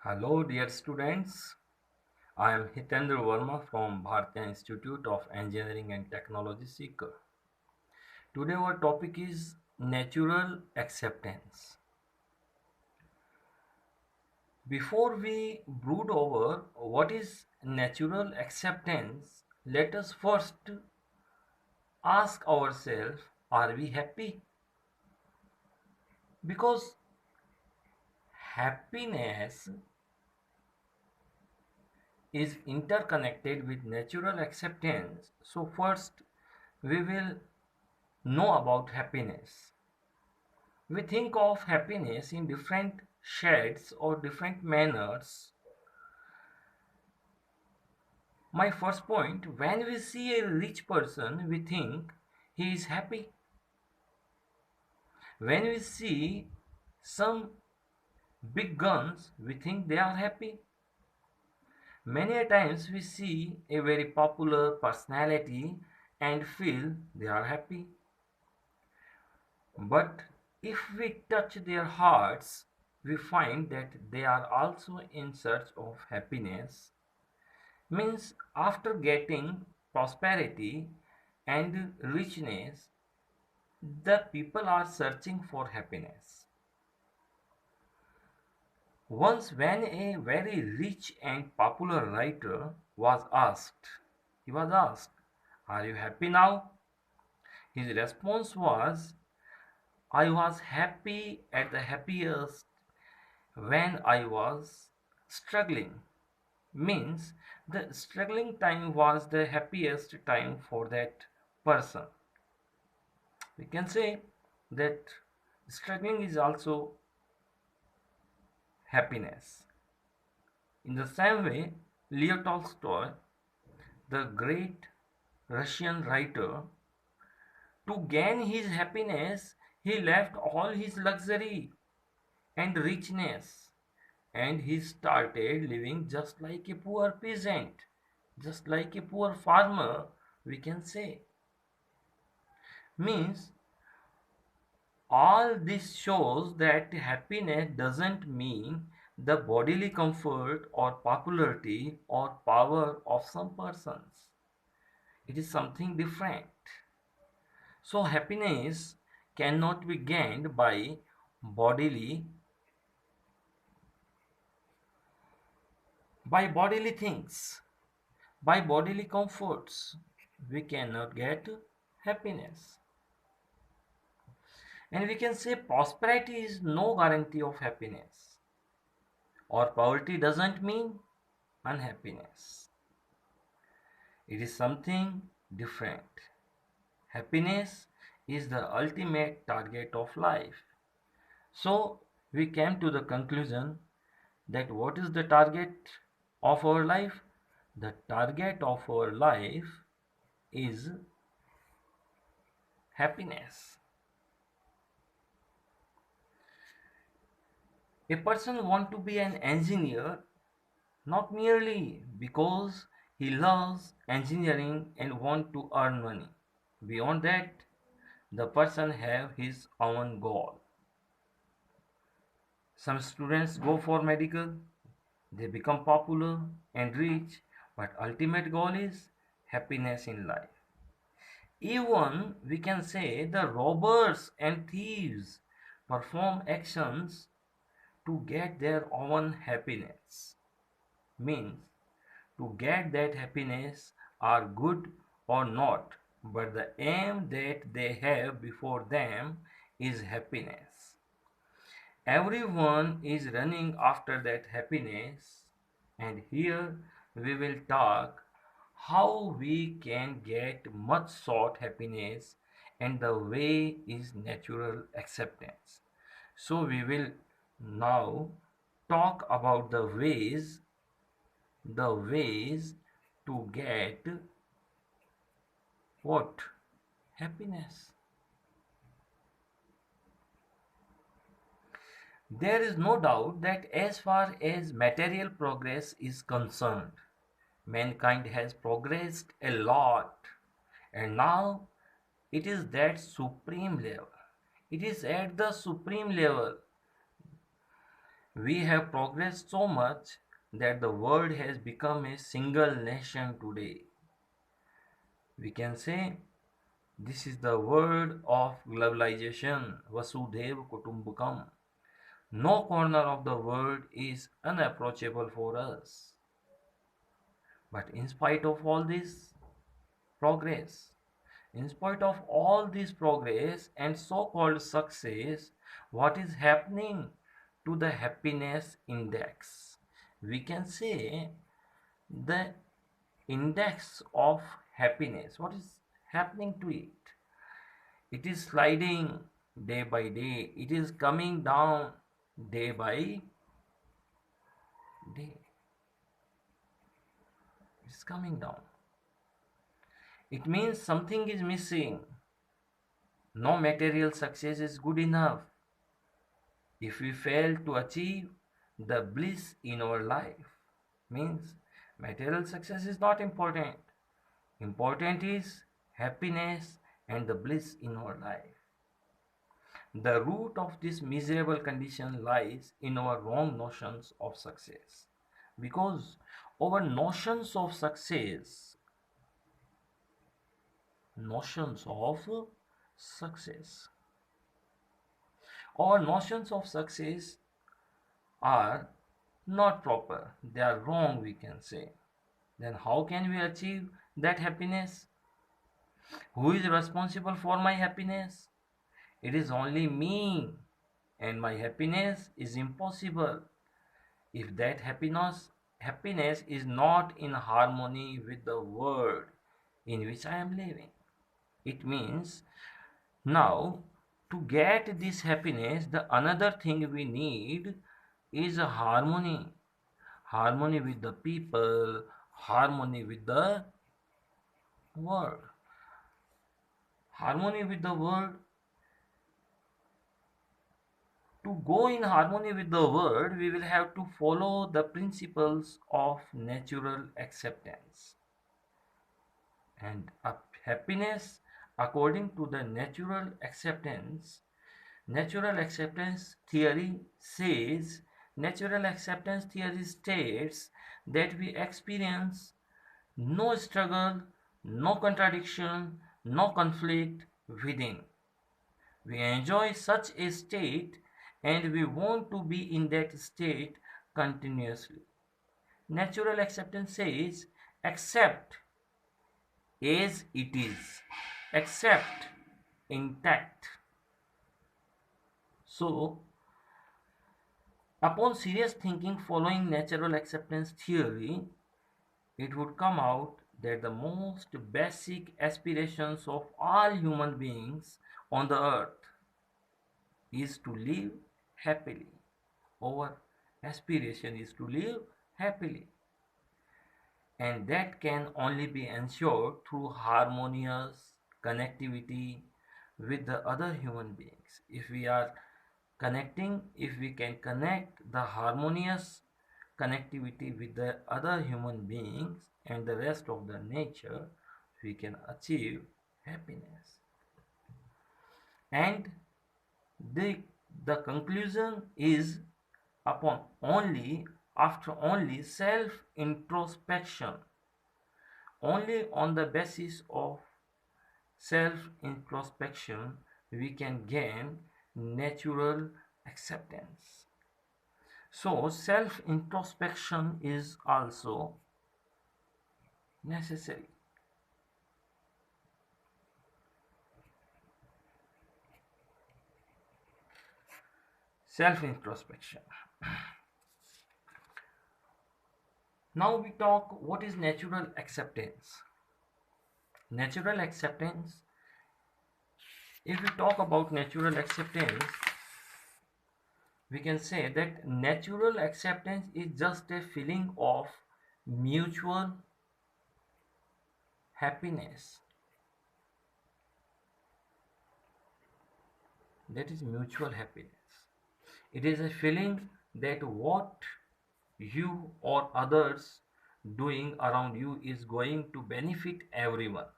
Hello, dear students. I am Hitendra Verma from Bharatiya Institute of Engineering and Technology, Sikar. Today, our topic is natural acceptance. Before we brood over what is natural acceptance, let us first ask ourselves, are we happy? Because happiness is interconnected with natural acceptance. So, first, we will know about happiness. We think of happiness in different shades or different manners. My first point, when we see a rich person, we think he is happy. When we see some big guns, we think they are happy. Many a times we see a very popular personality and feel they are happy. But if we touch their hearts, we find that they are also in search of happiness. Means after getting prosperity and richness, the people are searching for happiness. Once, when a very rich and popular writer he was asked, "Are you happy now?" His response was, "I was happy at the happiest when I was struggling." Means the struggling time was the happiest time for that person. We can say that struggling is also happiness. In the same way, Leo Tolstoy, the great Russian writer, to gain his happiness, he left all his luxury and richness and he started living just like a poor peasant, just like a poor farmer, we can say. Means all this shows that happiness doesn't mean the bodily comfort or popularity or power of some persons. It is something different. So happiness cannot be gained bodily by bodily things, by bodily comforts. We cannot get happiness. And we can say prosperity is no guarantee of happiness. Or poverty doesn't mean unhappiness. It is something different. Happiness is the ultimate target of life. So we came to the conclusion that what is the target of our life? The target of our life is happiness. A person want to be an engineer not merely because he loves engineering and want to earn money. Beyond that, the person have his own goal. Some students go for medical, they become popular and rich, but ultimate goal is happiness in life. Even we can say the robbers and thieves perform actions to get their own happiness. Means to get that happiness are good or not, but the aim that they have before them is happiness. Everyone is running after that happiness, and here we will talk how we can get much sought happiness, and the way is natural acceptance. So we will now talk about the ways to get what? Happiness. There is no doubt that as far as material progress is concerned, mankind has progressed a lot, and now it is that supreme level. It is at the supreme level We have progressed so much that the world has become a single nation today. We can say this is the word of globalization, Vasudhaiva Kutumbakam. No corner of the world is unapproachable for us. But in spite of all this progress, in spite of all this progress and so called success, what is happening to the happiness index? We can say the index of happiness. What is happening to it? It is sliding day by day, it is coming down day by day. It's coming down. It means something is missing. No material success is good enough if we fail to achieve the bliss in our life. Means material success is not important. Important is happiness and the bliss in our life. The root of this miserable condition lies in our wrong notions of success. Because our notions of success, our notions of success are not proper, they are wrong, we can say. Then how can we achieve that happiness? Who is responsible for my happiness? It is only me, and my happiness is impossible if that happiness is not in harmony with the world in which I am living. It means now to get this happiness, the another thing we need is a harmony with the people, harmony with the world. Harmony with the world. To go in harmony with the world, we will have to follow the principles of natural acceptance. And happiness, according to the natural acceptance theory says, natural acceptance theory states that we experience no struggle, no contradiction, no conflict within. We enjoy such a state and we want to be in that state continuously. Natural acceptance says accept as it is, accept intact. So, upon serious thinking following natural acceptance theory, it would come out that the most basic aspirations of all human beings on the earth is to live happily. Our aspiration is to live happily. And that can only be ensured through harmonious connectivity with the other human beings. If we can connect the harmonious connectivity with the other human beings and the rest of the nature, we can achieve happiness. And the the conclusion is upon only after only self introspection, only on the basis of self introspection we can gain natural acceptance. So self introspection is also necessary. Self introspection. Now we talk what is natural acceptance. Natural acceptance, if we talk about natural acceptance, we can say that natural acceptance is just a feeling of mutual happiness. That is mutual happiness. It is a feeling that what you or others doing around you is going to benefit everyone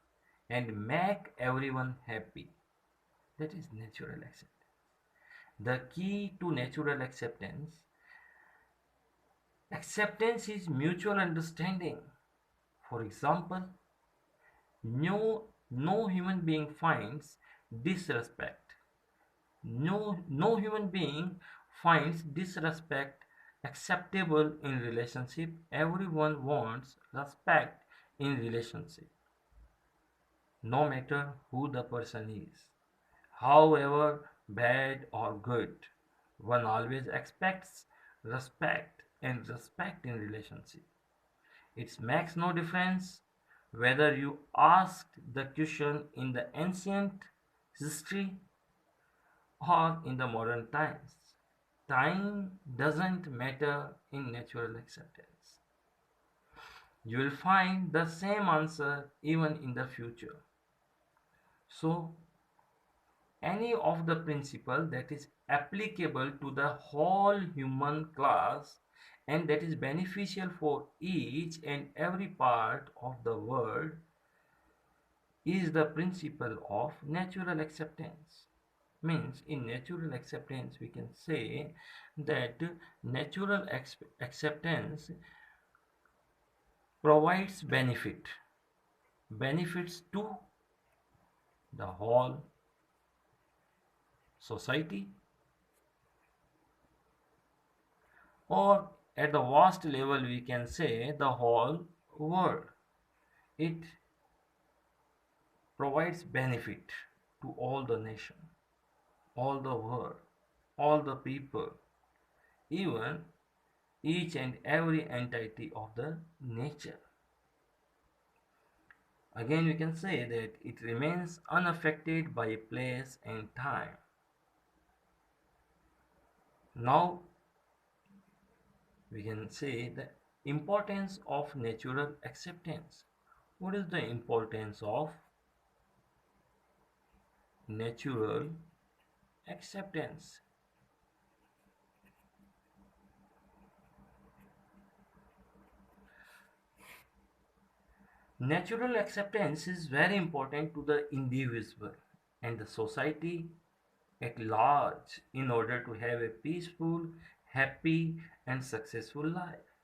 and make everyone happy. That is natural acceptance. The key to natural acceptance Acceptance is mutual understanding. For example, no human being finds disrespect. No human being finds disrespect acceptable in relationship. Everyone wants respect in relationship, no matter who the person is. However bad or good, one always expects respect and respect in relationship. It makes no difference whether you asked the question in the ancient history or in the modern times. Time doesn't matter in natural acceptance. You will find the same answer even in the future. So, any of the principle that is applicable to the whole human class and that is beneficial for each and every part of the world is the principle of natural acceptance. Means in natural acceptance we can say that natural acceptance provides benefits to the whole society, or at the vast level we can say the whole world. It provides benefit to all the nation, all the world, all the people, even each and every entity of the nature. Again, we can say that it remains unaffected by place and time. Now, we can say the importance of natural acceptance. What is the importance of natural acceptance? Natural acceptance is very important to the individual and the society at large in order to have a peaceful, happy, and successful life.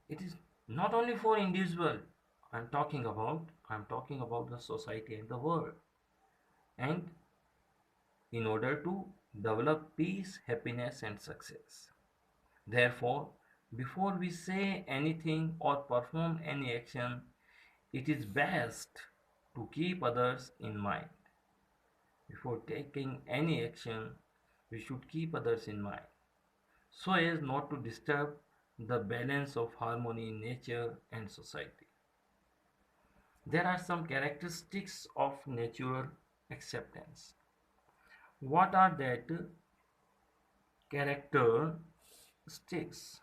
It is not only for individual I'm talking about the society and the world, and in order to develop peace, happiness, and success. Therefore, before we say anything or perform any action, it is best to keep others in mind. Before taking any action, we should keep others in mind so as not to disturb the balance of harmony in nature and society. There are some characteristics of natural acceptance. What are that characteristics?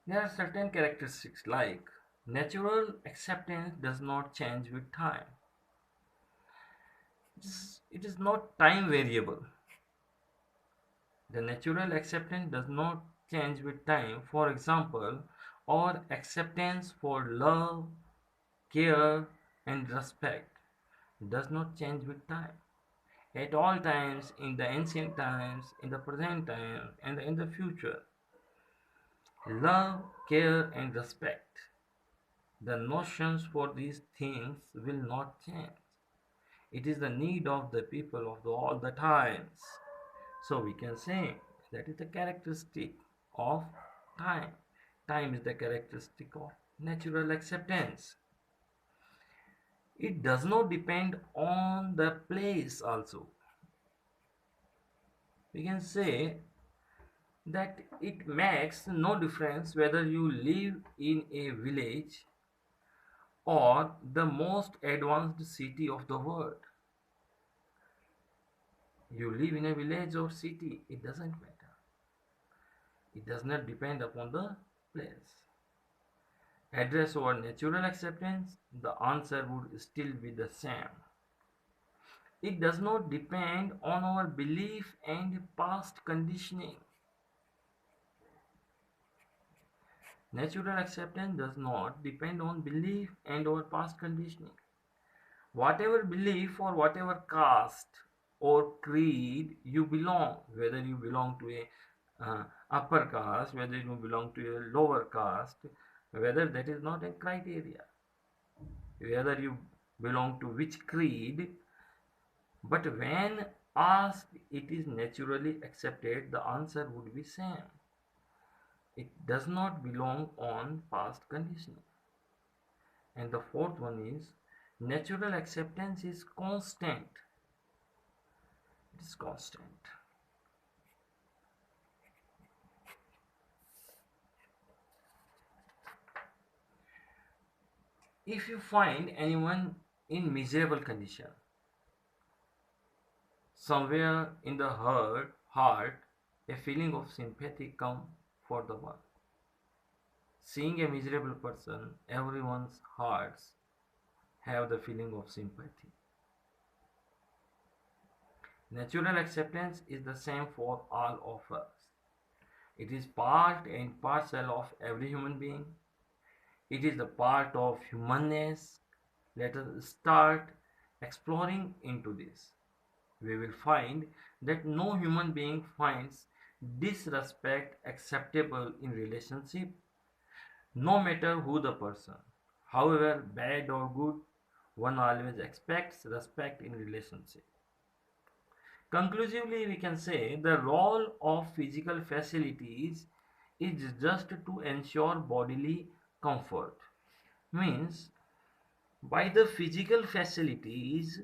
There are certain characteristics like natural acceptance does not change with time. It is not time variable. The natural acceptance does not change with time. For example, our acceptance for love, care, and respect does not change with time. At all times, in the ancient times, in the present time, and in the future, love, care, and respect, the notions for these things will not change. It is the need of the people of all the times. So we can say that is the characteristic of time. Time is the characteristic of natural acceptance. It does not depend on the place also. We can say that it makes no difference whether you live in a village or the most advanced city of the world. You live in a village or city, it doesn't matter. It does not depend upon the place. Address our natural acceptance, the answer would still be the same. It does not depend on our belief and past conditioning. Natural acceptance does not depend on belief and our past conditioning. Whatever belief or whatever caste, or creed you belong, whether you belong to a upper caste, whether you belong to a lower caste, whether that is not a criteria, whether you belong to which creed, but when asked it is naturally accepted, the answer would be same. It does not belong on past conditioning. And the fourth one is natural acceptance is constant. It is constant. If you find anyone in miserable condition, somewhere in the heart, a feeling of sympathy come for the one. Seeing a miserable person, everyone's hearts have the feeling of sympathy. Natural acceptance is the same for all of us. It is part and parcel of every human being. It is the part of humanness. Let us start exploring into this. We will find that no human being finds disrespect acceptable in relationship, no matter who the person. However bad or good, one always expects respect in relationship. Conclusively, we can say the role of physical facilities is just to ensure bodily comfort. Means by the physical facilities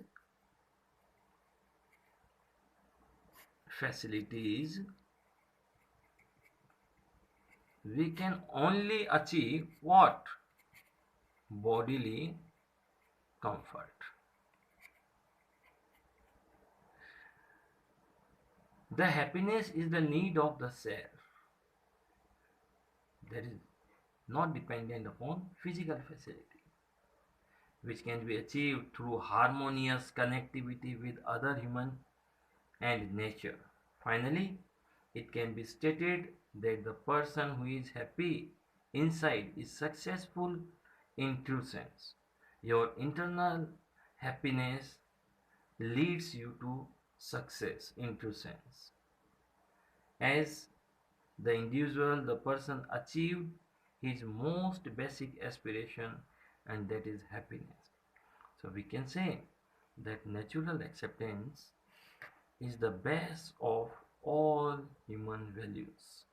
we can only achieve what? Bodily comfort. The happiness is the need of the self that is not dependent upon physical facility, which can be achieved through harmonious connectivity with other human and nature. Finally, it can be stated that the person who is happy inside is successful in true sense. Your internal happiness leads you to success in true sense. As the individual, the person achieved his most basic aspiration, and that is happiness. So we can say that natural acceptance is the best of all human values.